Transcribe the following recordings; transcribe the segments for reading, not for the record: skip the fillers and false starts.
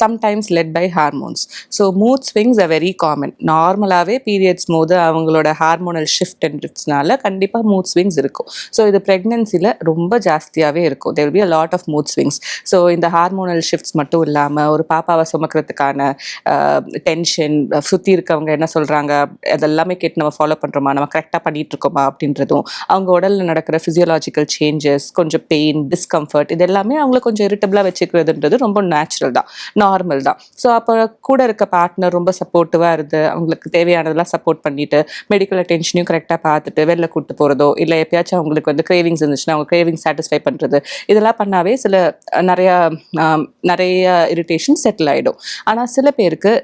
Sometimes led by hormones. So mood swings are very common. நார்மலாகவே periods போது அவங்களோட hormonal shift இருந்துச்சுனால கண்டிப்பாக mood swings இருக்கும். ஸோ இது ப்ரெக்னென்சியில் ரொம்ப ஜாஸ்தியாகவே இருக்கும். There will be a lot of mood swings. So இந்த ஹார்மோனல் ஷிஃப்ட்ஸ் மட்டும் இல்லாமல் ஒரு பாப்பாவை சுமக்கிறதுக்கான டென்ஷன், சுற்றி இருக்கவங்க என்ன சொல்கிறாங்க அதெல்லாமே கேட்டு நம்ம ஃபாலோ பண்ணுறோமா, நம்ம கரெக்டாக பண்ணிகிட்டு இருக்கோமா அப்படின்றதும், அவங்க உடலில் நடக்கிற ஃபிசியோலாஜிக்கல் சேஞ்சஸ், கொஞ்சம் பெயின், டிஸ்கம்ஃபர்ட், இது எல்லாமே அவங்கள கொஞ்சம் இரிட்டபிளாக வச்சுக்கிறதுன்றது ரொம்ப நேச்சுரல் தான், நார்மல் தான். ஸோ அப்போ கூட இருக்க பார்ட்னர் ரொம்ப சப்போர்ட்டிவாக இருந்து அவங்களுக்கு தேவையானதெல்லாம் சப்போர்ட் பண்ணிட்டு மெடிக்கல் அட்டென்ஷனையும் கரெக்டாக பார்த்துட்டு வெளில கூட்டு போகிறதோ இல்லை எப்பயாச்சும் அவங்களுக்கு வந்து கிரேவிங்ஸ் இருந்துச்சுன்னா அவங்க கிரேவிங் சாட்டிஸ்ஃபை பண்ணுறது, இதெல்லாம் பண்ணாவே நிறைய இரிட்டேஷன் செட்டில் ஆகிடும். ஆனால் சில பேருக்கு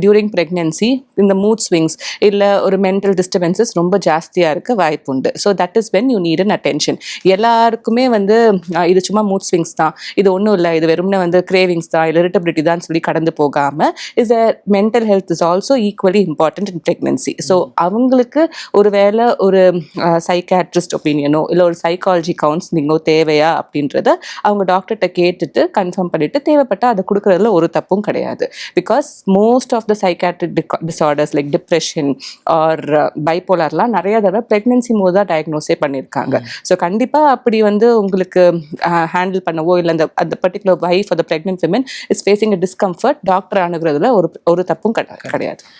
டியூரிங் ப்ரெக்னென்சி இந்த மூட் ஸ்விங்ஸ் இல்லை ஒரு மென்டல் டிஸ்டர்பன்சஸ் ரொம்ப ஜாஸ்தியாக இருக்க வாய்ப்பு உண்டு. So that is when you need an attention. எல்லாருக்குமே வந்து இது சும்மா மூட் ஸ்விங்ஸ் தான், இது ஒன்றும் இல்லை, இது வெறும்னே வந்து கிரேவிங்ஸ் தான் இல்லை இரிட்டபிலிட்டி தான் சொல்லி கடந்து போகாமல் is a mental health is also equally important in pregnancy. So அவங்களுக்கு ஒரு வேளை ஒரு சைக்காட்ரிஸ்ட் ஒப்பீனியனோ இல்லை ஒரு சைக்காலஜி கவுன்சிலிங்கோ தேவையா அப்படின்றத அவங்க டாக்டர்கிட்ட கேட்டுட்டு கன்ஃபார்ம் பண்ணிட்டு தேவைப்பட்டால் அதை கொடுக்குறதுல ஒரு தப்பும் கிடையாது. Because most of the psychiatric disorders like depression or bipolarலாம் நிறைய தடவை pregnancy போது தான் டயக்னோஸே பண்ணியிருக்காங்க. ஸோ கண்டிப்பாக அப்படி வந்து உங்களுக்கு ஹேண்டில் பண்ணவோ இல்லை அந்த particular wife or the pregnant women is facing a discomfort doctor அணுகிறதுல ஒரு தப்பும் கிடையாது.